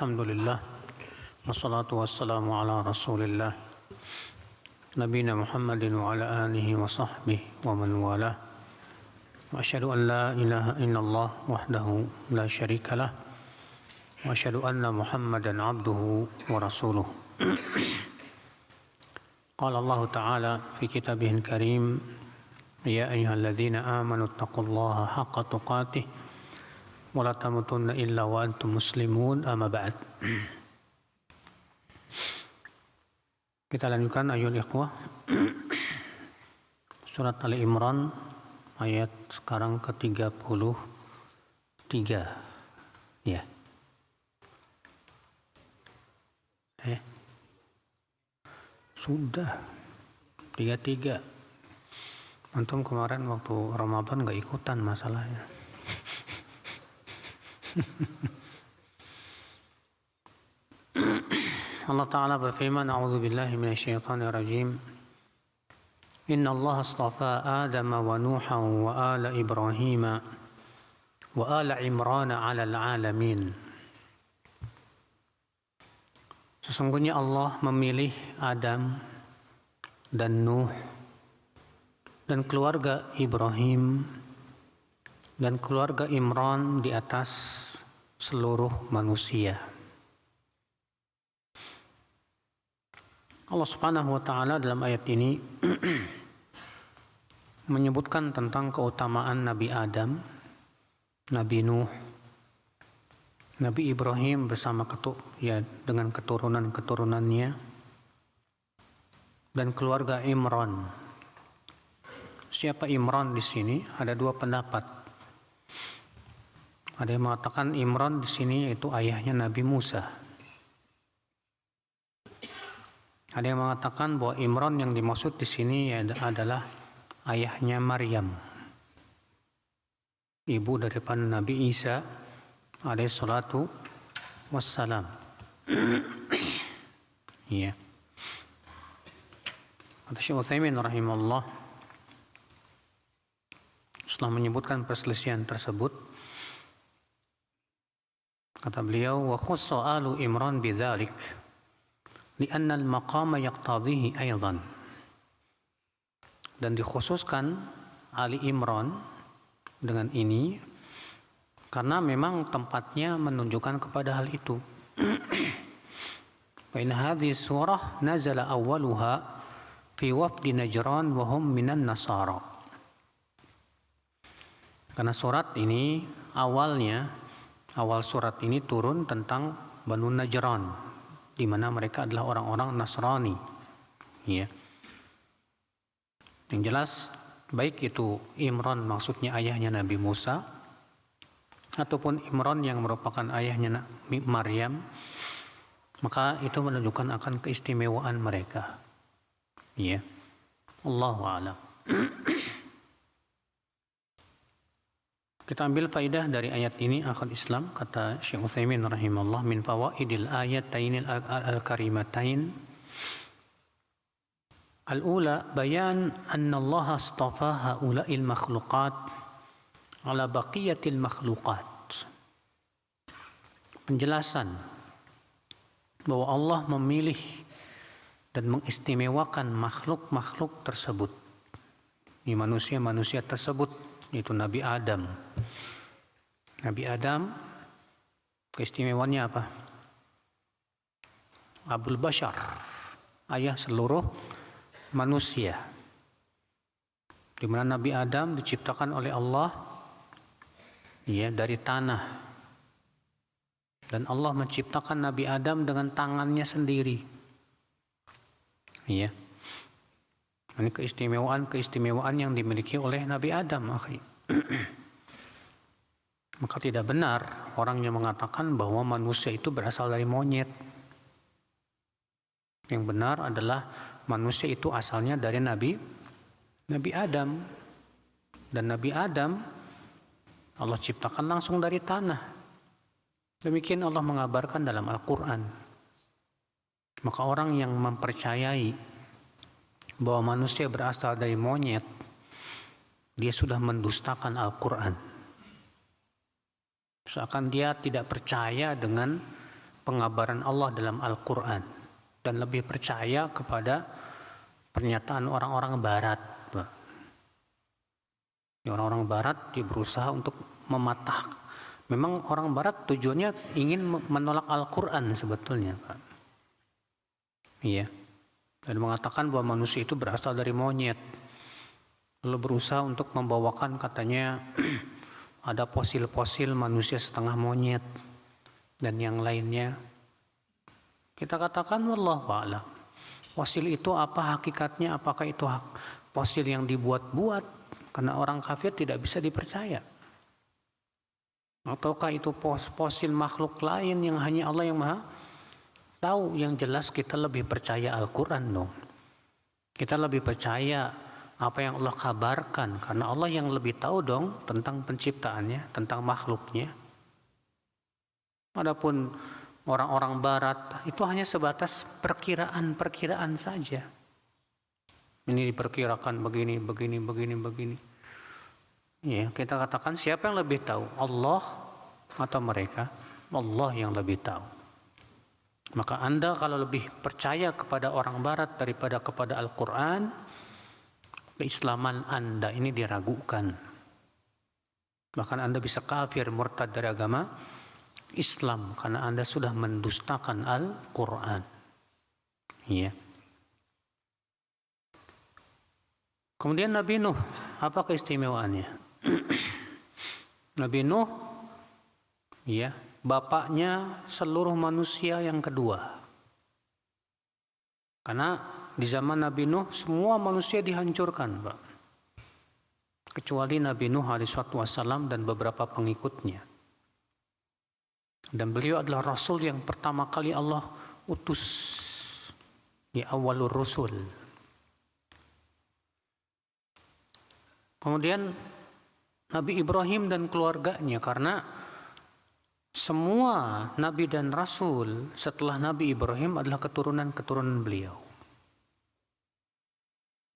Alhamdulillah, wassalatu wassalamu ala rasulillah Nabina Muhammadin wa ala alihi wa sahbihi wa man walah. Wa asyhadu an la ilaha illallah wahdahu la syarikalah wa asyhadu anna Muhammadan abduhu wa rasuluh. Qala Allah Ta'ala fi kitabihil karim, ya ayyuhalladzina amanu taqullaha haqqa tuqatih wa la tamutunna illa wa antum muslimun, amma ba'd. Kita lanjutkan ayol ikhwah surat Ali Imran ayat sekarang ke-33 ya. Sudah 33. Antum kemarin waktu Ramadan gak ikutan masalahnya. Allah Ta'ala berfirman, a'udzubillahi minasyaitonirrajim, inna Allah astafa Adama wa Nuhan wa ala Ibrahim wa ala Imran ala alamin. Sesungguhnya Allah memilih Adam dan Nuh dan keluarga Ibrahim dan keluarga Imran di atas seluruh manusia. Allah Subhanahu wa Ta'ala dalam ayat ini menyebutkan tentang keutamaan Nabi Adam, Nabi Nuh, Nabi Ibrahim bersama dengan keturunan-keturunannya, dan keluarga Imran. Siapa Imran di sini? Ada dua pendapat. Ada yang mengatakan Imran di sini yaitu ayahnya Nabi Musa. Ada yang mengatakan bahwa Imran yang dimaksud di sini adalah ayahnya Maryam, ibu daripada Nabi Isa alaihi salatu wassalam. Iya. Kata Syekh Utsaimin rahimahullah, setelah menyebutkan perselisihan tersebut, kata beliau, wa khussa alu Imran bidzalik li'anna al-maqama yaqtadhihi aidan. Dan dikhususkan Ali Imran dengan ini karena memang tempatnya menunjukkan kepada hal itu. Wa in hadhihi surah nazala awwaluha fi wafdi Najran wa hum minan Nasara. Karena surat ini awal surat ini turun tentang Banu Najran, di mana mereka adalah orang-orang Nasrani. Ya. Yang jelas, baik itu Imran maksudnya ayahnya Nabi Musa, ataupun Imran yang merupakan ayahnya Maryam, maka itu menunjukkan akan keistimewaan mereka. Ya. Allahu a'lam. Kita ambil faidah dari ayat ini, akhul Islam, kata Syekh Utsaimin rahimahullah, min fawaidil ayatain al-karimatain al-ula bayan anna Allah astafa haula'il makhluqat ala baqiyatil makhluqat. Penjelasan bahwa Allah memilih dan mengistimewakan makhluk-makhluk tersebut, di manusia-manusia tersebut, yaitu Nabi Adam. Nabi Adam keistimewaannya apa? Abul Bashar, ayah seluruh manusia. Di mana Nabi Adam diciptakan oleh Allah dari tanah. Dan Allah menciptakan Nabi Adam dengan tangannya sendiri. Iya. Ini keistimewaan yang dimiliki oleh Nabi Adam, akhi. Maka tidak benar orang yang mengatakan bahwa manusia itu berasal dari monyet. Yang benar adalah manusia itu asalnya dari Nabi Adam. Dan Nabi Adam Allah ciptakan langsung dari tanah. Demikian Allah mengabarkan dalam Al-Quran. Maka orang yang mempercayai bahwa manusia berasal dari monyet, dia sudah mendustakan Al-Quran. Seakan dia tidak percaya dengan pengabaran Allah dalam Al-Quran dan lebih percaya kepada pernyataan orang-orang Barat. Orang-orang Barat dia berusaha untuk mematah. Memang orang Barat tujuannya ingin menolak Al-Quran sebetulnya, Pak. Iya. Dan mengatakan bahwa manusia itu berasal dari monyet. Lalu berusaha untuk membawakan katanya ada fosil-fosil manusia setengah monyet dan yang lainnya. Kita katakan wallahu a'lam. Fosil itu apa hakikatnya? Apakah itu fosil yang dibuat-buat? Karena orang kafir tidak bisa dipercaya. Ataukah itu fosil makhluk lain yang hanya Allah yang maha tahu? Yang jelas kita lebih percaya Al-Quran dong. Kita lebih percaya apa yang Allah kabarkan, karena Allah yang lebih tahu dong tentang penciptaannya, tentang makhluknya. Adapun orang-orang Barat itu hanya sebatas perkiraan saja. Ini diperkirakan begini. Ya, kita katakan siapa yang lebih tahu, Allah atau mereka? Allah yang lebih tahu. Maka Anda kalau lebih percaya kepada orang Barat daripada kepada Al-Quran, keislaman Anda ini diragukan. Bahkan Anda bisa kafir, murtad dari agama Islam karena Anda sudah mendustakan Al-Quran. Ya. Kemudian Nabi Nuh, apa keistimewaannya? Nabi Nuh, ya, bapaknya seluruh manusia yang kedua. Karena di zaman Nabi Nuh semua manusia dihancurkan, Pak. Kecuali Nabi Nuh alaihissalam dan beberapa pengikutnya. Dan beliau adalah Rasul yang pertama kali Allah utus. Ya, awalur Rasul. Kemudian Nabi Ibrahim dan keluarganya, karena semua Nabi dan Rasul setelah Nabi Ibrahim adalah keturunan-keturunan beliau.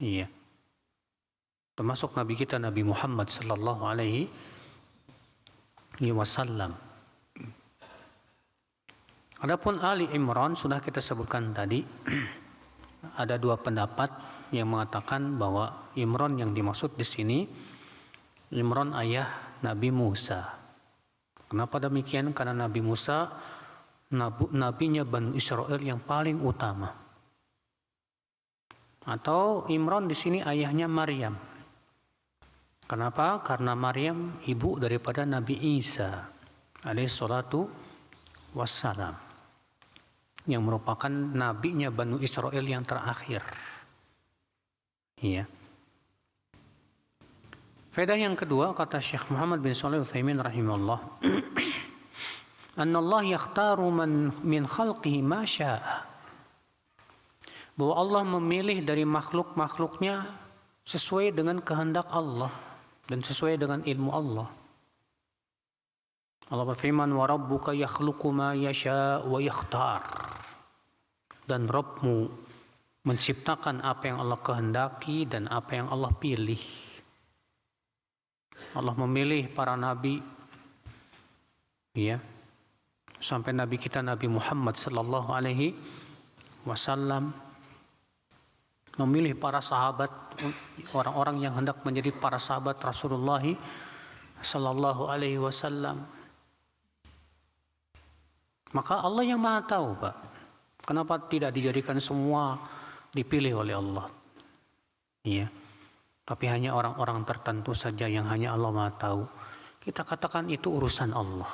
Iya. Termasuk Nabi kita Nabi Muhammad sallallahu alaihi wasallam. Adapun Ali Imran sudah kita sebutkan tadi. Ada dua pendapat yang mengatakan bahwa Imran yang dimaksud di sini Imran ayah Nabi Musa. Kenapa demikian? Karena Nabi Musa nabinya Bani Israel yang paling utama. Atau Imran di sini ayahnya Maryam. Kenapa? Karena Maryam ibu daripada Nabi Isa alaihissalatu wassalam, yang merupakan nabinya Bani Israel yang terakhir. Iya. Faedah yang kedua, kata Syekh Muhammad bin Shalih Al-Utsaimin rahimahullah, "Anna Allah yakhtaru min khalqihi ma syaa." Bahwa Allah memilih dari makhluk-makhluknya sesuai dengan kehendak Allah dan sesuai dengan ilmu Allah. Allah berfirman, "Wa rabbuka yakhluqu ma yasha wa yakhtar." Dan Rabbmu menciptakan apa yang Allah kehendaki dan apa yang Allah pilih. Allah memilih para nabi, ya, sampai nabi kita Nabi Muhammad sallallahu alaihi wasallam, memilih para sahabat, orang-orang yang hendak menjadi para sahabat Rasulullah sallallahu alaihi wasallam. Maka Allah yang Maha tahu, Pak. Kenapa tidak dijadikan semua dipilih oleh Allah? Iya. Tapi hanya orang-orang tertentu saja yang hanya Allah Maha tahu. Kita katakan itu urusan Allah.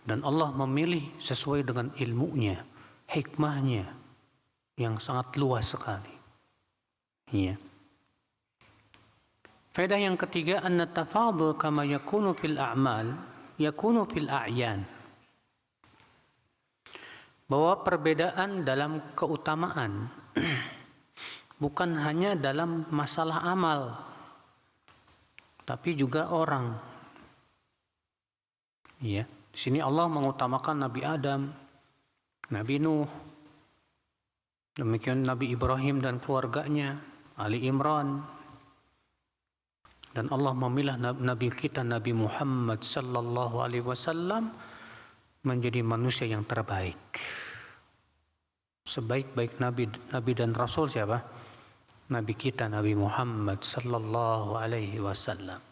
Dan Allah memilih sesuai dengan ilmunya, hikmahnya yang sangat luas sekali. Iya. Faedah yang ketiga, anna tafadhul kama yakunu fil a'mal yakunu fil a'yan. Bahwa perbedaan dalam keutamaan bukan hanya dalam masalah amal, tapi juga orang. Iya. Di sini Allah mengutamakan Nabi Adam, Nabi Nuh, demikian Nabi Ibrahim dan keluarganya, Ali Imran. Dan Allah memilah Nabi kita Nabi Muhammad sallallahu alaihi wasallam menjadi manusia yang terbaik. Sebaik-baik nabi dan rasul siapa? Nabi kita, Nabi Muhammad sallallahu alaihi wasallam.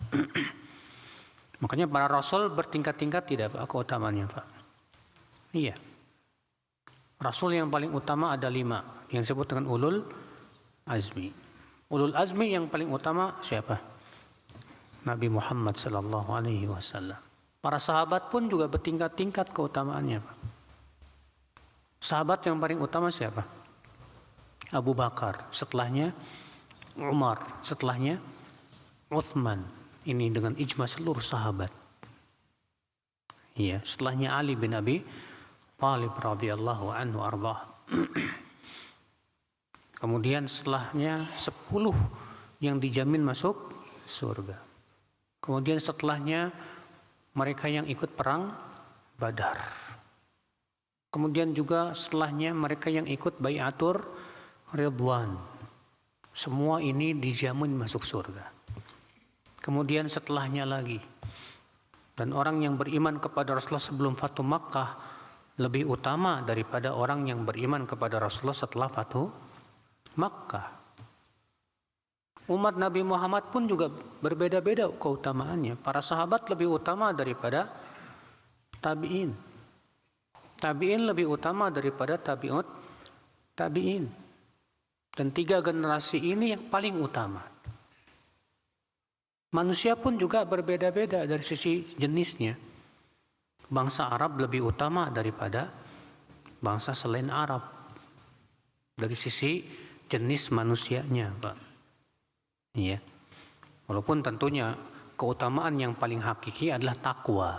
Makanya para rasul bertingkat-tingkat tidak Pak keutamaannya Pak. Iya. Rasul yang paling utama ada 5 yang disebut dengan ulul azmi. Ulul azmi yang paling utama siapa? Nabi Muhammad sallallahu alaihi wasallam. Para sahabat pun juga bertingkat-tingkat keutamaannya Pak. Sahabat yang paling utama siapa? Abu Bakar, setelahnya Umar, setelahnya Uthman. Ini dengan ijma seluruh sahabat. Iya, setelahnya Ali bin Abi Thalib radhiyallahu anhu arba. Kemudian setelahnya 10 yang dijamin masuk surga. Kemudian setelahnya mereka yang ikut perang Badar. Kemudian juga setelahnya mereka yang ikut Bai'atur Ridwan. Semua ini dijamin masuk surga. Kemudian setelahnya lagi. Dan orang yang beriman kepada Rasulullah sebelum Fatu Makkah lebih utama daripada orang yang beriman kepada Rasulullah setelah Fatu Makkah. Umat Nabi Muhammad pun juga berbeda-beda keutamaannya. Para sahabat lebih utama daripada tabi'in. Tabi'in lebih utama daripada tabi'in. Dan 3 generasi ini yang paling utama. Manusia pun juga berbeda-beda dari sisi jenisnya. Bangsa Arab lebih utama daripada bangsa selain Arab. Dari sisi jenis manusianya, Pak. Iya. Walaupun tentunya keutamaan yang paling hakiki adalah takwa.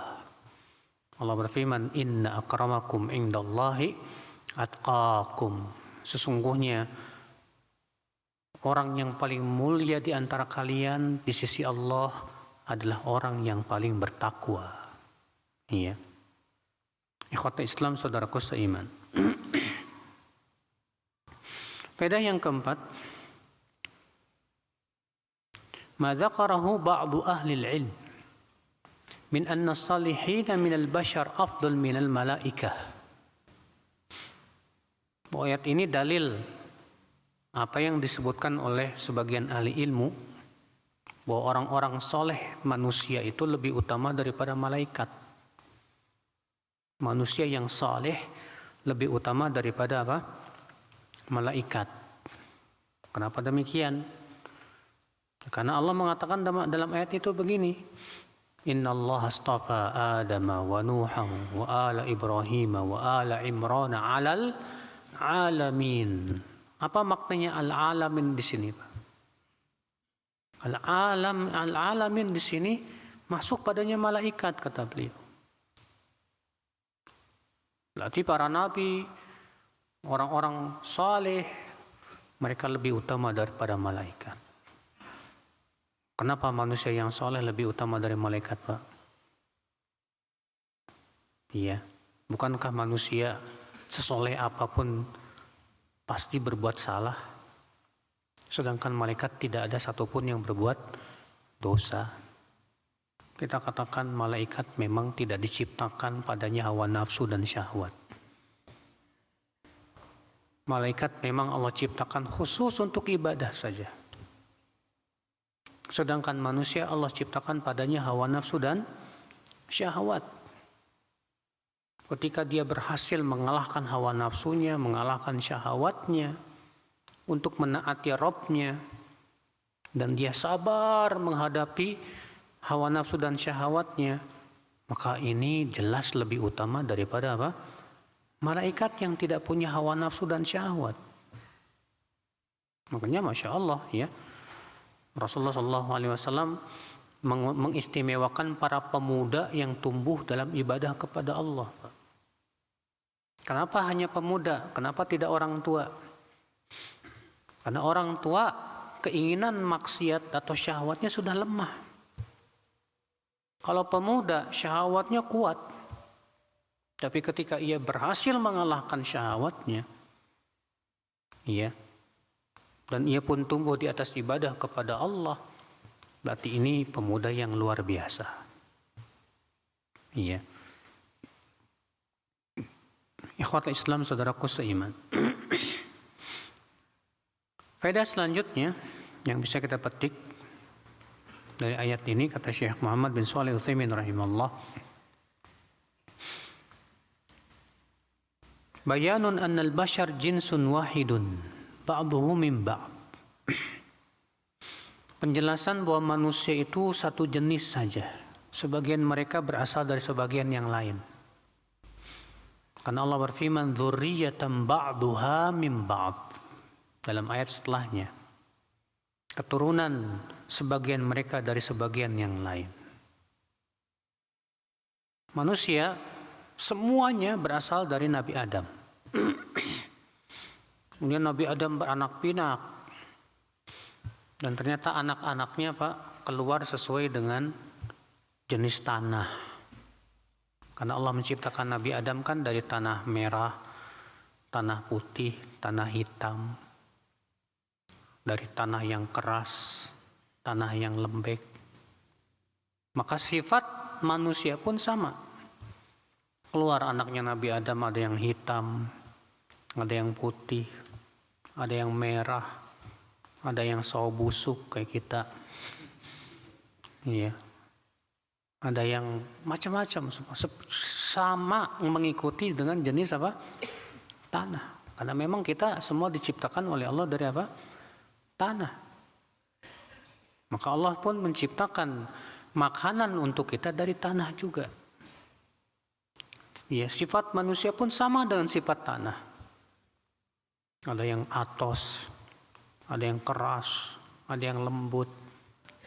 Allah berfirman, "Inna akramakum indallahi atqakum." Sesungguhnya orang yang paling mulia di antara kalian di sisi Allah adalah orang yang paling bertakwa. Iya. Ikhwata Islam, saudaraku seiman. Faedah yang keempat, ma dzakarahu ba'du ahli al-'ilm min anna as-salihin min al-bashar afdal min al-malaikah. Ayat ini dalil apa yang disebutkan oleh sebagian ahli ilmu bahwa orang-orang soleh manusia itu lebih utama daripada malaikat. Manusia yang soleh lebih utama daripada apa? Malaikat. Kenapa demikian? Karena Allah mengatakan dalam ayat itu begini, Innallaha astafa Adama wa Nuhan wa ala Ibrahim wa ala Imran 'alal 'alamin. Apa maknanya al-'alamin di sini, Pak? Al-'alamin di sini masuk padanya malaikat, kata beliau. Berarti para nabi, orang-orang saleh, mereka lebih utama daripada malaikat. Kenapa manusia yang saleh lebih utama dari malaikat, Pak? Iya, bukankah manusia sesoleh apapun pasti berbuat salah? Sedangkan malaikat tidak ada satupun yang berbuat dosa. Kita katakan malaikat memang tidak diciptakan padanya hawa nafsu dan syahwat. Malaikat memang Allah ciptakan khusus untuk ibadah saja. Sedangkan manusia Allah ciptakan padanya hawa nafsu dan syahwat. Ketika dia berhasil mengalahkan hawa nafsunya, mengalahkan syahwatnya untuk menaati Rabbnya, dan dia sabar menghadapi hawa nafsu dan syahwatnya, maka ini jelas lebih utama daripada apa? Malaikat yang tidak punya hawa nafsu dan syahwat. Makanya Masya Allah ya, Rasulullah SAW mengistimewakan para pemuda yang tumbuh dalam ibadah kepada Allah. Kenapa hanya pemuda? Kenapa tidak orang tua? Karena orang tua keinginan maksiat atau syahwatnya sudah lemah. Kalau pemuda syahwatnya kuat, tapi ketika ia berhasil mengalahkan syahwatnya, iya, dan ia pun tumbuh di atas ibadah kepada Allah, berarti ini pemuda yang luar biasa. Iya. Ikhwatul Islam, saudaraku seiman. Faedah selanjutnya yang bisa kita petik dari ayat ini, kata Syekh Muhammad bin Shalih Al-Utsaimin rahimahullah, bayanun annal bashar jinsun wahidun ba'dhuhu min ba'd. Penjelasan bahwa manusia itu satu jenis saja. Sebagian mereka berasal dari sebagian yang lain. Karena Allah berfirman, dzurriyyatan ba'duha min ba'd. Dalam ayat setelahnya, keturunan sebagian mereka dari sebagian yang lain. Manusia semuanya berasal dari Nabi Adam. Kemudian Nabi Adam beranak pinak. Dan ternyata anak-anaknya keluar sesuai dengan jenis tanah. Karena Allah menciptakan Nabi Adam kan dari tanah merah, tanah putih, tanah hitam, dari tanah yang keras, tanah yang lembek. Maka sifat manusia pun sama. Keluar anaknya Nabi Adam, ada yang hitam, ada yang putih, ada yang merah, ada yang sawo busuk kayak kita. Iya. Ada yang macam-macam, sama mengikuti dengan jenis tanah. Karena memang kita semua diciptakan oleh Allah dari tanah. Maka Allah pun menciptakan makanan untuk kita dari tanah juga. Ya, sifat manusia pun sama dengan sifat tanah. Ada yang atos, ada yang keras, ada yang lembut,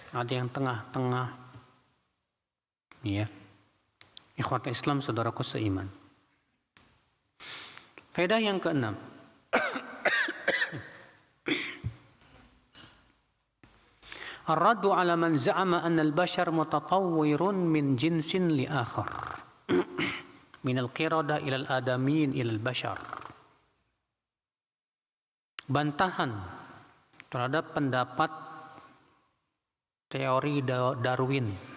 ada yang tengah-tengah. Ya, ikhwatul Islam, saudaraku seiman. Faedah yang keenam. Ar-raddu ala man za'ama anna al-bashar mutatawwirun min jinsin li akhar. Min al-qirada ila al-adamin ila al-bashar. Bantahan terhadap pendapat teori Darwin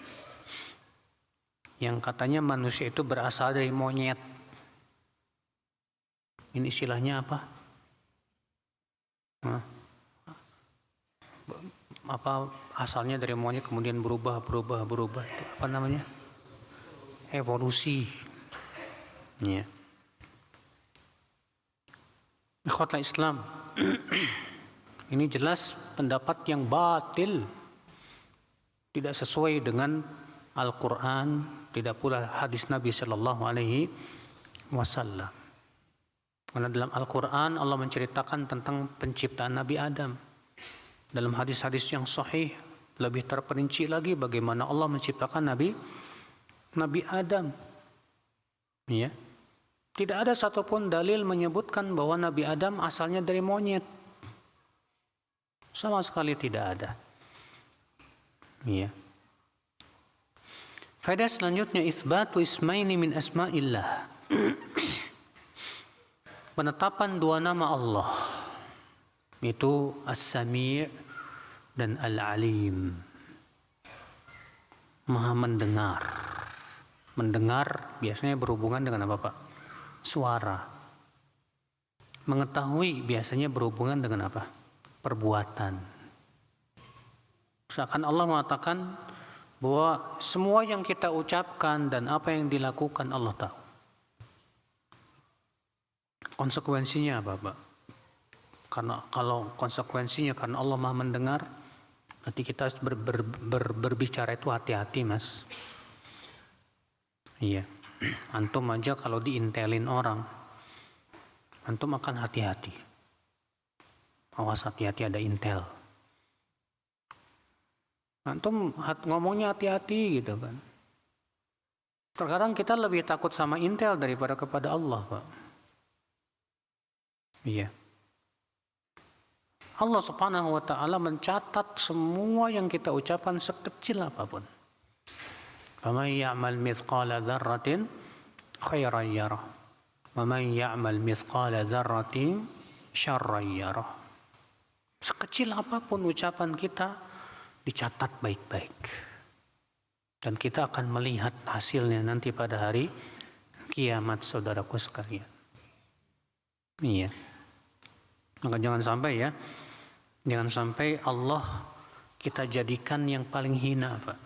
yang katanya manusia itu berasal dari monyet. Ini istilahnya apa? Apa asalnya dari monyet kemudian berubah. Apa namanya? Evolusi. Ya. Ikhwatul Islam. Ini jelas pendapat yang batil. Tidak sesuai dengan Al-Quran, tidak pula hadis Nabi Sallallahu Alaihi Wasallam. Karena dalam Al-Quran Allah menceritakan tentang penciptaan Nabi Adam. Dalam hadis-hadis yang sahih lebih terperinci lagi bagaimana Allah menciptakan Nabi Adam. Ya. Tidak ada satupun dalil menyebutkan bahwa Nabi Adam asalnya dari monyet. Sama sekali tidak ada. Ya. Faedah selanjutnya, itsbatu ismaini min asma'illah. Penetapan dua nama Allah, itu As-Sami' dan Al-Alim. Maha mendengar. Mendengar biasanya berhubungan dengan apa, Pak? Suara. Mengetahui biasanya berhubungan dengan apa? Perbuatan. Seakan Allah mengatakan bahwa semua yang kita ucapkan dan apa yang dilakukan Allah tahu. Konsekuensinya apa, Pak? Karena kalau konsekuensinya karena Allah Maha mendengar, nanti kita harus berbicara itu hati-hati, Mas. Iya. Antum aja kalau diintelin orang, antum akan hati-hati. Awas, hati-hati, ada intel. Antum ngomongnya hati-hati gitu kan. Terkadang kita lebih takut sama intel daripada kepada Allah, Pak. Iya. Allah Subhanahu wa taala mencatat semua yang kita ucapkan sekecil apapun. Faman ya'mal mithqala dzarratin khairan yarah. Wa man ya'mal mithqala dzarratin syarran yarah. Sekecil apapun ucapan kita dicatat baik-baik. Dan kita akan melihat hasilnya nanti pada hari kiamat, saudaraku sekalian. Iya. Maka jangan sampai ya. Jangan sampai Allah kita jadikan yang paling hina, Pak.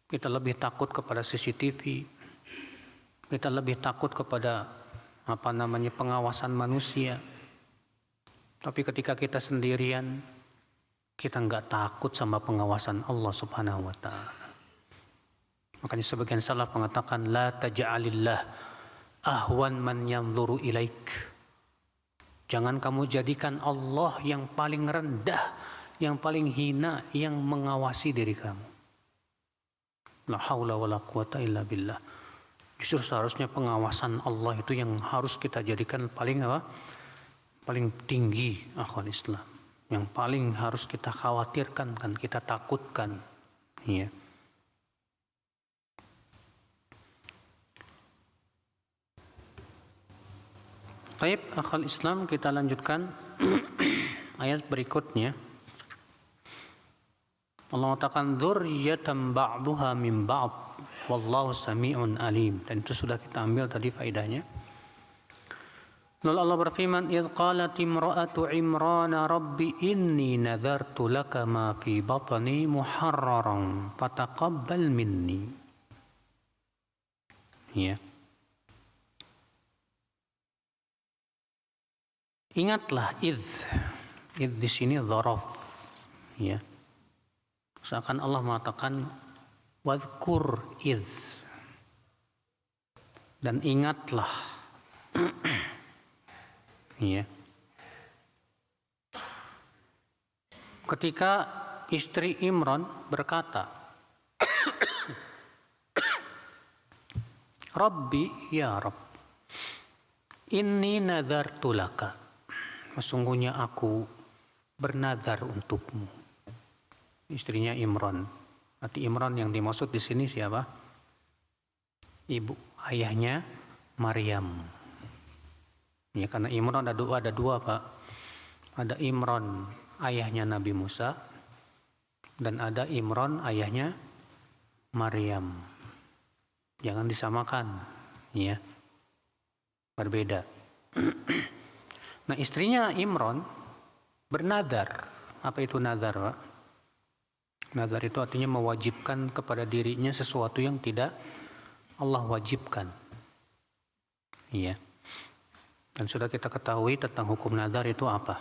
Kita lebih takut kepada CCTV. Kita lebih takut kepada pengawasan manusia. Tapi ketika kita sendirian, kita nggak takut sama pengawasan Allah Subhanahu wa Ta'ala. Makanya sebagian salaf mengatakan la taj'alillah ahwan man yanzuru ilaik. Jangan kamu jadikan Allah yang paling rendah, yang paling hina, yang mengawasi diri kamu. La haula wala quwata illa billah. Justru seharusnya pengawasan Allah itu yang harus kita jadikan paling paling tinggi, akhwal Islam. Yang paling harus kita khawatirkan, kan kita takutkan. Ya. Baik, akhwal Islam, kita lanjutkan ayat berikutnya. Allah mengatakan dzurriyyatan ba'dhuha min ba'd wallahu sami'un alim. Dan itu sudah kita ambil tadi faedahnya. Lalu Allah berfirman, "Idz qalat imra'atu Imran rabbi inni nadartu laka ma fi batni muharraran fataqabbal minni." Ya. Ingatlah idz di sini dzaraf. Ya. Seakan Allah mengatakan wadhkur idz. Dan ingatlah. Ya. Ketika istri Imran berkata, Rabbi, ya Rabb, inni nadartu laka. Sesungguhnya aku bernadar untukmu. Istrinya Imran. Berarti Imran yang dimaksud di sini siapa? Ibu, ayahnya Maryam. Ya, karena Imran ada dua Pak. Ada Imran ayahnya Nabi Musa dan ada Imran ayahnya Maryam. Jangan disamakan, ya. Berbeda. Nah, istrinya Imran bernadar. Apa itu nadar, Pak? Nadar itu artinya mewajibkan kepada dirinya sesuatu yang tidak Allah wajibkan. Iya. Dan sudah kita ketahui tentang hukum nadar itu apa.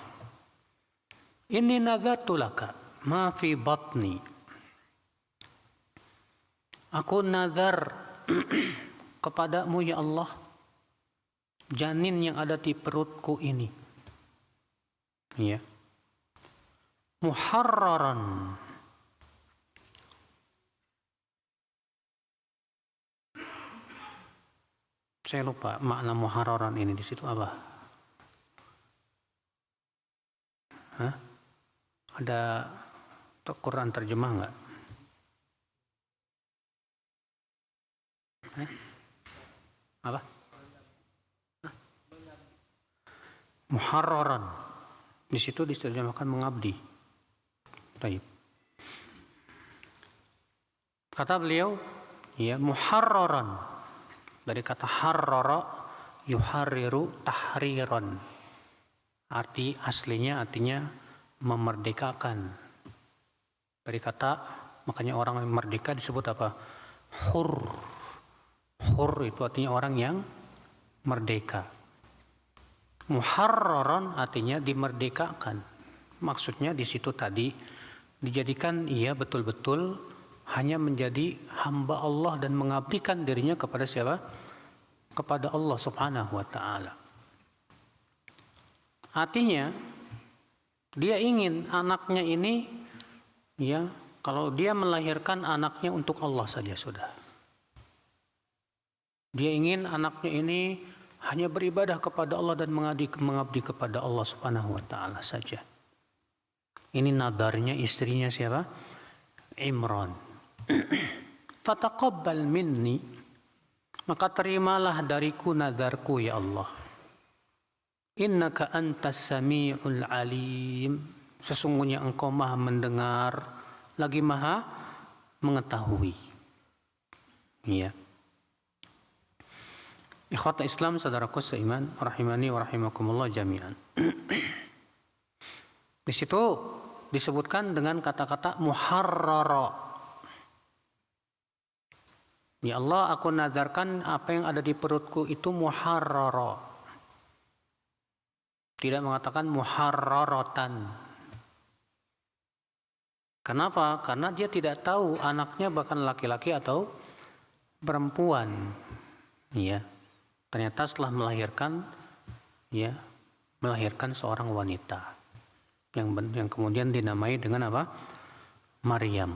Inni nadartu laka ma fi batni. Aku nadar kepadamu ya Allah, janin yang ada di perutku ini. Ya. Muharraran. Saya lupa makna muharraran ini di situ apa? Hah? Ada Quran terjemah nggak? Apa? Muharraran. Di situ diterjemahkan mengabdi. Baik. Kata beliau, ya, muharraran. Dari kata harrara yuharriru tahriran. Aslinya artinya memerdekakan. Dari kata, makanya orang yang merdeka disebut apa? Hur. Hur itu artinya orang yang merdeka. Muharraran artinya dimerdekakan. Maksudnya di situ tadi dijadikan ia betul-betul hanya menjadi hamba Allah dan mengabdikan dirinya kepada siapa? Kepada Allah Subhanahu wa Ta'ala. Artinya dia ingin anaknya ini, ya, kalau dia melahirkan anaknya untuk Allah saja sudah. Dia ingin anaknya ini hanya beribadah kepada Allah dan mengabdi kepada Allah Subhanahu wa Ta'ala saja. Ini nadarnya istrinya siapa? Imran. Fataqabbal minni, maka terimalah dariku nadarku ya Allah. Innaka antas sami'ul alim, sesungguhnya engkau maha mendengar lagi maha mengetahui. Ya. Ikhwata Islam, saudaraku seiman, rahimani wa rahimakumullah jami'an. Di situ disebutkan dengan kata-kata muharrara. Ya Allah, aku nazarkan apa yang ada di perutku itu muharrara. Tidak mengatakan muharraratan. Kenapa? Karena dia tidak tahu anaknya bahkan laki-laki atau perempuan. Ya. Ternyata setelah melahirkan seorang wanita yang kemudian dinamai dengan apa? Maryam.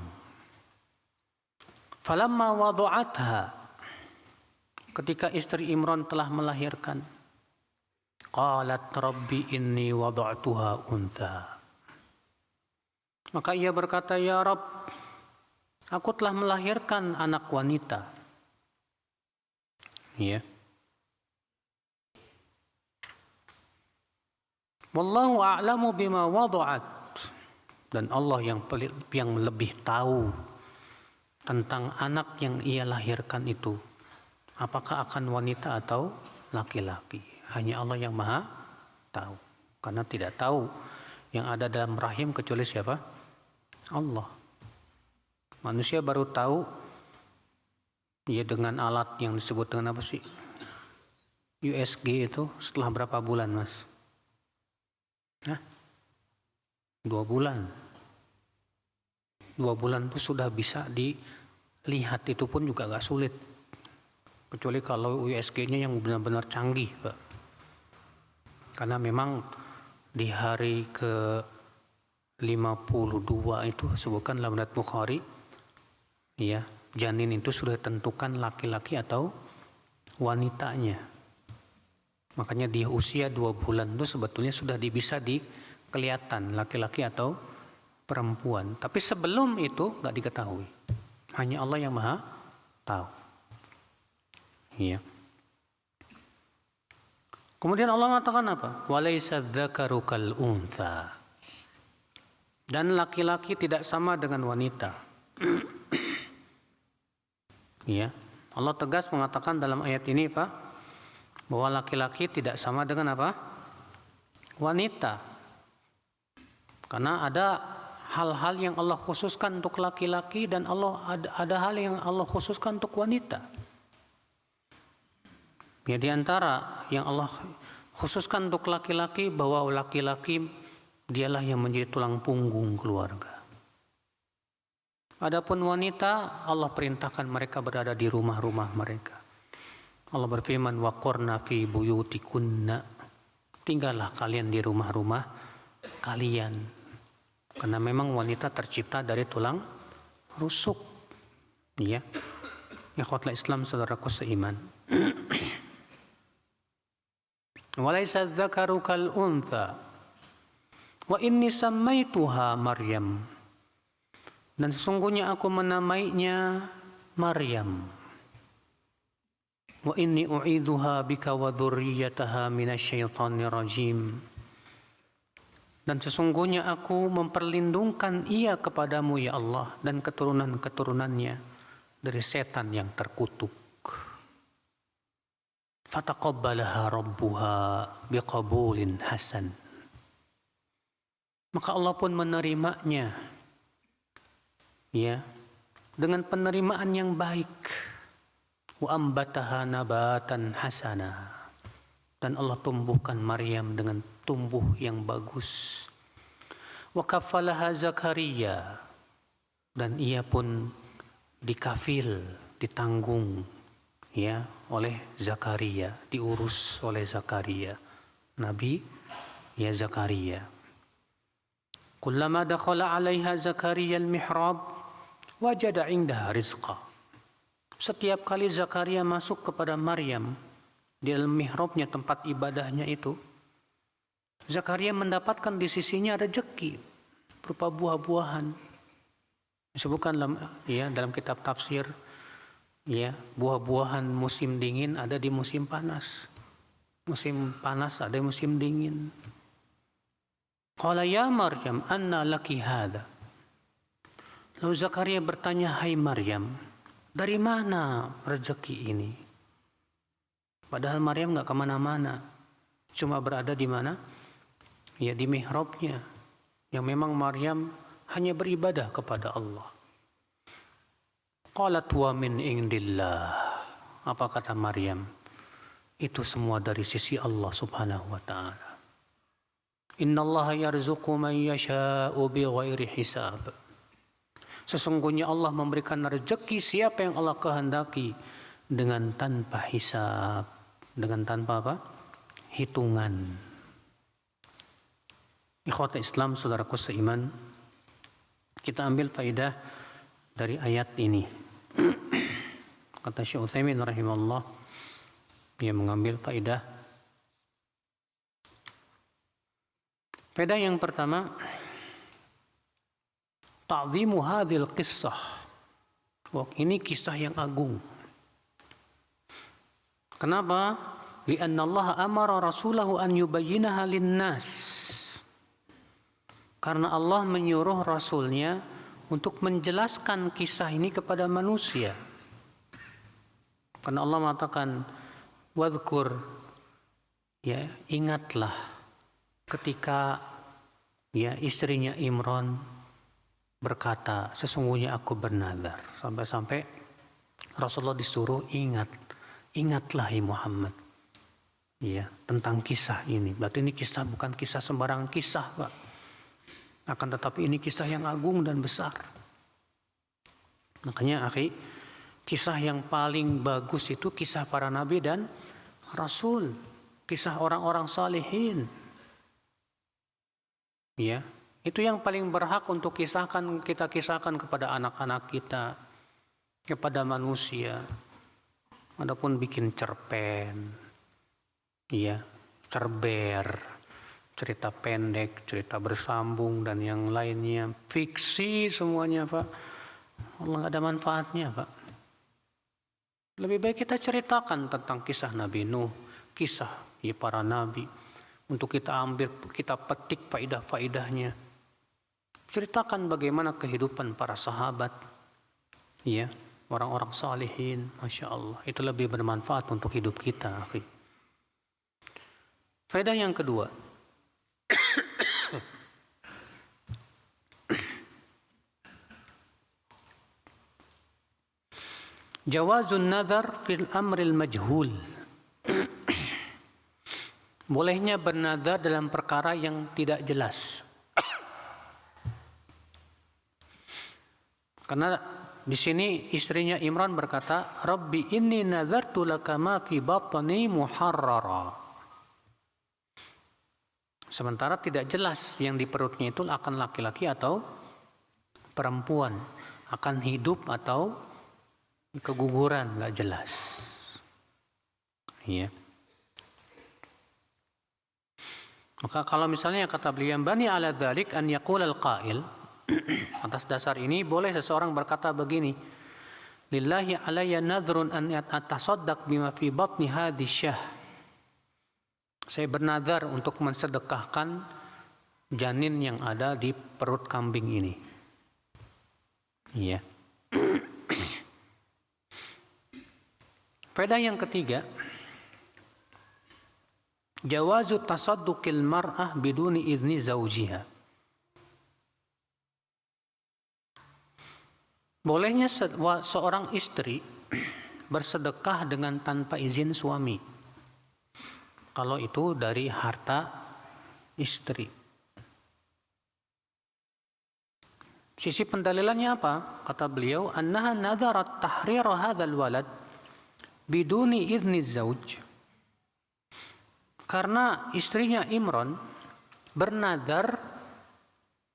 Falamma wadu'atha, ketika istri Imran telah melahirkan, qalat rabbi inni wadu'tuha untha. Maka ia berkata, ya Rabb, aku telah melahirkan anak wanita. Ya. Wallahu a'lamu bima wadu'at. Dan Allah yang lebih tahu tentang anak yang ia lahirkan itu, apakah akan wanita atau laki-laki. Hanya Allah yang maha tahu. Karena tidak tahu yang ada dalam rahim kecuali siapa? Allah. Manusia baru tahu ya dengan alat yang disebut dengan apa sih? USG itu setelah berapa bulan, Mas? 2 bulan. 2 bulan itu sudah bisa dilihat, itu pun juga gak sulit. Kecuali kalau USG-nya yang benar-benar canggih, Pak. Karena memang di hari ke-52 itu sebutkan dalam riwayat Bukhari, ya, janin itu sudah tentukan laki-laki atau wanitanya. Makanya di usia 2 bulan itu sebetulnya sudah bisa kelihatan laki-laki atau perempuan. Tapi sebelum itu nggak diketahui. Hanya Allah yang maha tahu. Iya. Kemudian Allah mengatakan apa? Walaysa dzakaru kal untha. Dan laki-laki tidak sama dengan wanita. Iya. Allah tegas mengatakan dalam ayat ini, Pak, bahwa laki-laki tidak sama dengan apa? Wanita. Karena ada hal-hal yang Allah khususkan untuk laki-laki dan ada hal yang Allah khususkan untuk wanita. Ya, di antara yang Allah khususkan untuk laki-laki, bahwa laki-laki dialah yang menjadi tulang punggung keluarga. Adapun wanita, Allah perintahkan mereka berada di rumah-rumah mereka. Allah berfirman, waqurna fi buyutikunna, tinggallah kalian di rumah-rumah kalian. Karena memang wanita tercipta dari tulang rusuk. Ya. Ikhwatul Islam, saudaraku seiman. Walaysa dzakaru kal untha. Wa inni sammaituha Maryam. Dan sesungguhnya aku menamainya Maryam. Wa inni u'idzuha bika wa dzurriyyataha minasyaitonir rajim. Dan sesungguhnya aku memperlindungkan ia kepadamu ya Allah dan keturunan-keturunannya dari setan yang terkutuk. Fataqabbalaha rabbuha biqabulin hasan. Maka Allah pun menerimanya, ya, dengan penerimaan yang baik. Wa ambataha nabatan hasana. Dan Allah tumbuhkan Maryam dengan tumbuh yang bagus. Wa kafalaha Zakaria. Dan ia pun dikafil, ditanggung, ya, oleh Zakaria, diurus oleh Zakaria, Nabi ya Zakaria. Kullama dakhala 'alaiha Zakaria al-mihrab wajada 'indaha rizqa. Setiap kali Zakaria masuk kepada Maryam di dalam mihrabnya, tempat ibadahnya itu, Zakaria mendapatkan di sisinya rezeki berupa buah-buahan. Disebutkan dalam kitab tafsir, ya, buah-buahan musim dingin ada di musim panas. Musim panas ada di musim dingin. Qala ya Maryam anna laki hadha. Lalu Zakaria bertanya, hai Maryam, dari mana rezeki ini? Padahal Maryam nggak kemana-mana, cuma berada di mana? Ya di mihrabnya, yang memang Maryam hanya beribadah kepada Allah. Qalat wa min indillah. Apa kata Maryam? Itu semua dari sisi Allah Subhanahu wa taala. Innallaha yarzuqu man yasha'u bighairi hisab. Sesungguhnya Allah memberikan rezeki siapa yang Allah kehendaki dengan tanpa hisab, dengan tanpa apa? Hitungan. Ikhwata Islam, saudaraku seiman, kita ambil faedah dari ayat ini. Kata Syekh Utsaimin rahimahullah, dia mengambil faedah. Faedah yang pertama, ta'zimu hadhil qissah. Ini kisah yang agung. Kenapa? Lianna Allah amara rasulahu an yubayyinaha linnas. Karena Allah menyuruh rasulnya untuk menjelaskan kisah ini kepada manusia. Karena Allah mengatakan, wadhkur, ya, ingatlah ketika ya istrinya Imran berkata, sesungguhnya aku bernazar. Sampai-sampai Rasulullah disuruh ingatlah ya Muhammad, ya, tentang kisah ini. Berarti ini kisah bukan kisah sembarang kisah, Pak. Akan tetapi ini kisah yang agung dan besar. Makanya akhi, kisah yang paling bagus itu kisah para nabi dan rasul, kisah orang-orang salihin. Ya, itu yang paling berhak untuk kita kisahkan kepada anak-anak kita, kepada manusia. Adapun bikin cerpen, ya, cerber, cerita pendek, cerita bersambung dan yang lainnya, fiksi semuanya, Pak. Allah nggak ada manfaatnya, Pak. Lebih baik kita ceritakan tentang kisah Nabi Nuh, kisah ya para nabi, untuk kita ambil, kita petik faidah-faidahnya. Ceritakan bagaimana kehidupan para sahabat, ya, orang-orang salihin, masya Allah. Itu lebih bermanfaat untuk hidup kita, akhi. Faedah yang kedua, jawazun nadhar fil amril majhul. Bolehnya bernadar dalam perkara yang tidak jelas. Karena di sini istrinya Imran berkata, Rabbi inni nadartu laka ma fi batni muharrara. Sementara tidak jelas yang di perutnya itu akan laki-laki atau perempuan, akan hidup atau keguguran, nggak jelas. Iya. Maka kalau misalnya kata beliau, bani ala dzalik an yaqul al-qail, atas dasar ini boleh seseorang berkata begini, lillahi alayya nadhrun an atasaddaq bima fi batni hadhi syah. Saya bernadar untuk mensedekahkan janin yang ada di perut kambing ini. Iya. Faedah yang ketiga, jawazu tasadduqil mar'ah biduni idzni zawjiha. Bolehnya seorang istri bersedekah dengan tanpa izin suami, kalau itu dari harta istri. Sisi pendalilannya apa? Kata beliau, annaha nadharat tahrir hadzal walad biduni idzni zauj. Karena istrinya Imran bernadar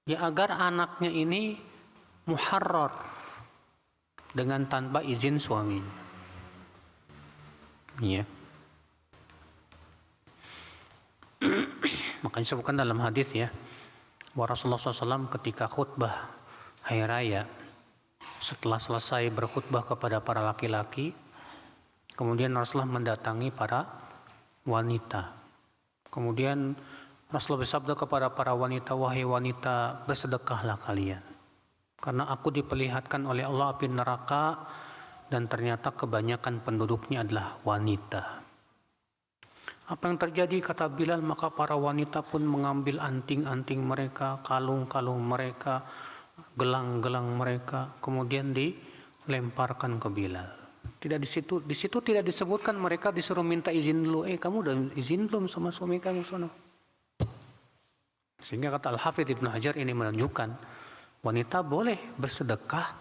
ya agar anaknya ini muharrar dengan tanpa izin suaminya. Ya. Makanya disebutkan dalam hadis ya, bahwa Rasulullah SAW ketika khutbah hari raya, setelah selesai berkhutbah kepada para laki-laki, kemudian Rasulullah mendatangi para wanita. Kemudian Rasulullah bersabda kepada para wanita, wahai wanita, bersedekahlah kalian, karena aku diperlihatkan oleh Allah api neraka dan ternyata kebanyakan penduduknya adalah wanita. Apa yang terjadi kata Bilal, maka para wanita pun mengambil anting-anting mereka, kalung-kalung mereka, gelang-gelang mereka, kemudian dilemparkan ke Bilal. Tidak di situ tidak disebutkan mereka disuruh minta izin dulu. Kamu udah izin belum sama suami kamu sono? Sehingga kata Al-Hafidz Ibnu Hajar ini menunjukkan wanita boleh bersedekah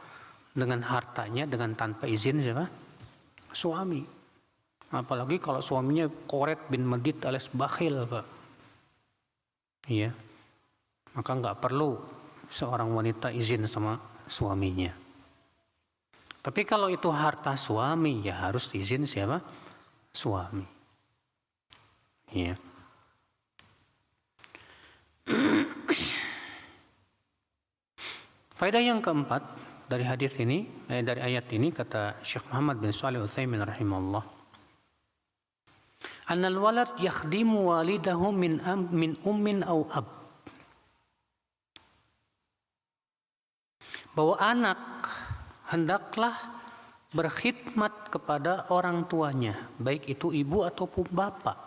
dengan hartanya dengan tanpa izin siapa? Suami. Apalagi kalau suaminya koret bin medit alias bakhil, Pak. Iya. Maka nggak perlu seorang wanita izin sama suaminya. Tapi kalau itu harta suami, ya harus izin siapa? Suami. Iya. Faedah yang keempat dari hadis ini, dari ayat ini, kata Syekh Muhammad bin Shalih Al-Utsaimin rahimahullah, annal walad yakhdimu walidahu min ummin aw ab. Bahwa anak hendaklah berkhidmat kepada orang tuanya, baik itu ibu ataupun bapak.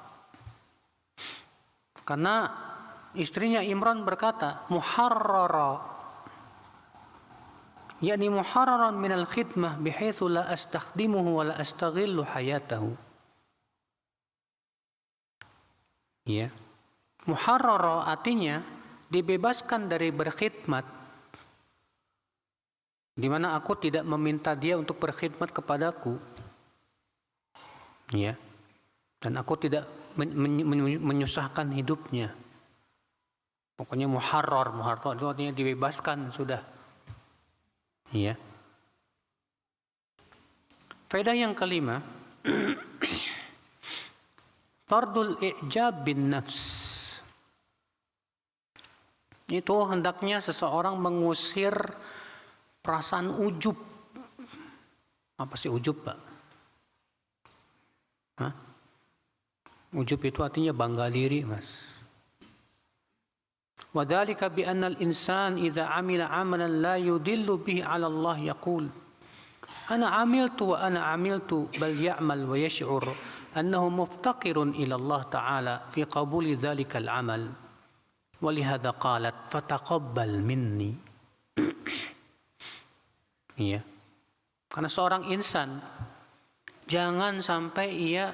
Karena istrinya Imran berkata, muharrara, yakni muharraran minal khidmah bihaitsu la astakhdimuhu wa la astaghillu hayatahu. Ya. Muharrara artinya dibebaskan dari berkhidmat, di mana aku tidak meminta dia untuk berkhidmat kepadaku. Ya. Dan aku tidak menyusahkan hidupnya. Pokoknya muharrar itu artinya dibebaskan sudah. Ya. Faedah yang kelima, tardul i'jab bin nafs. Itu hendaknya seseorang mengusir perasaan ujub. Apa sih ujub, Pak? Hah? Ujub itu artinya bangga diri, Mas. Wadzalika bi anna al-insan idza amila amalan la yudillu bihi 'ala Allah yaqul ana amiltu wa ana amiltu bal ya'mal wa yash'ur annahu muftaqirun ila Allah ta'ala fi qabuli dzalika al-amal wa lihadza qalat fataqabbal minni. Iya. Karena seorang insan jangan sampai ia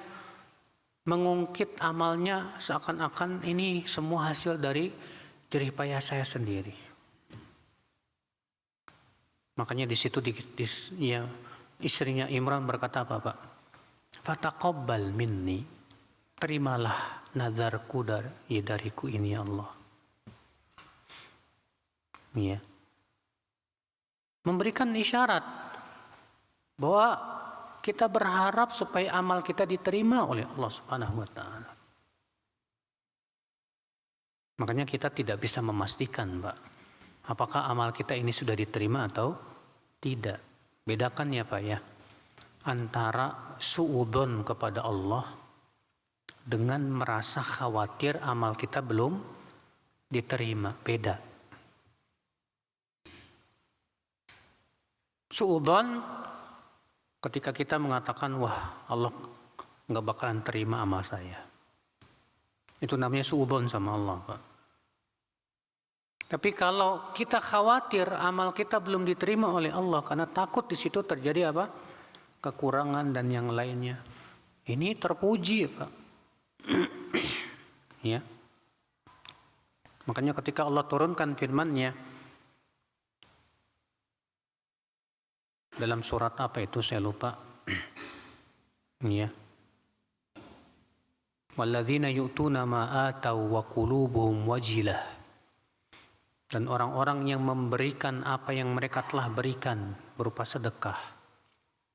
mengungkit amalnya seakan-akan ini semua hasil dari jerih payah saya sendiri. Makanya di situ ya, istrinya Imran berkata apa, Pak? Fataqabbal minni, terimalah nazarku dariku ini ya Allah. Ya. Memberikan isyarat bahwa kita berharap supaya amal kita diterima oleh Allah Subhanahu wa taala. Makanya kita tidak bisa memastikan, Pak, apakah amal kita ini sudah diterima atau tidak. Bedakan ya, Pak, ya, antara suudzon kepada Allah dengan merasa khawatir amal kita belum diterima. Beda. Suudzon ketika kita mengatakan, wah, Allah nggak bakalan terima amal saya. Itu namanya suudzon sama Allah, Pak. Tapi kalau kita khawatir amal kita belum diterima oleh Allah karena takut di situ terjadi apa? Kekurangan dan yang lainnya. Ini terpuji, Pak. Ya. Makanya ketika Allah turunkan firman-Nya dalam surat apa itu saya lupa. Ya. Walladzina yu'tuna ma atau wa qulubuhum wajilah. Dan orang-orang yang memberikan apa yang mereka telah berikan berupa sedekah,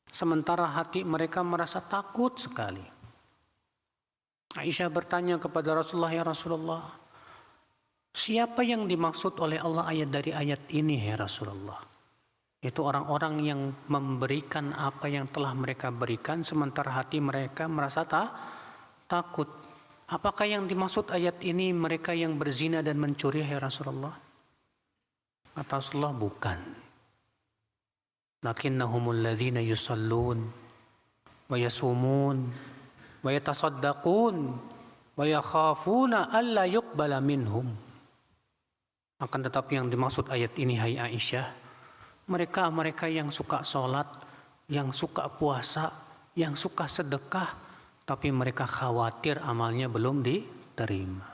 sementara hati mereka merasa takut sekali. Aisyah bertanya kepada Rasulullah, ya Rasulullah, siapa yang dimaksud oleh Allah dari ayat ini ya Rasulullah? Itu orang-orang yang memberikan apa yang telah mereka berikan, sementara hati mereka merasa takut. Apakah yang dimaksud ayat ini mereka yang berzina dan mencuri ya Rasulullah? Kata Rasulullah, bukan. Lakinnahumul ladzina yusallun wa yasumun wa yatasaddaqun wa yakhafuna alla yuqbala minhum. Akan tetapi yang dimaksud ayat ini, hai Aisyah, mereka yang suka sholat, yang suka puasa, yang suka sedekah, tapi mereka khawatir amalnya belum diterima.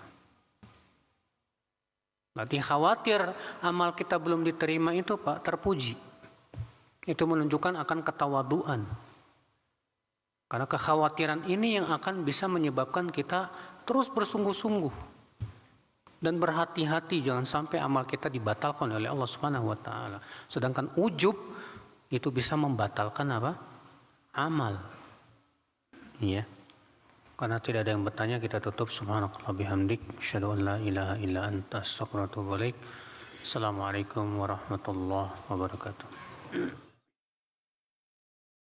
Berarti khawatir amal kita belum diterima itu Pak, terpuji. Itu menunjukkan akan ketawaduan. Karena kekhawatiran ini yang akan bisa menyebabkan kita terus bersungguh-sungguh dan berhati-hati jangan sampai amal kita dibatalkan oleh Allah Subhanahu wa taala. Sedangkan ujub itu bisa membatalkan apa? Amal. Iya. Karena tidak ada yang bertanya, kita tutup. Subhanakallah bihamdik, asyhadu an la ilaha illa anta, astaghfiruka wa atubu ilaik. Assalamualaikum warahmatullahi wabarakatuh.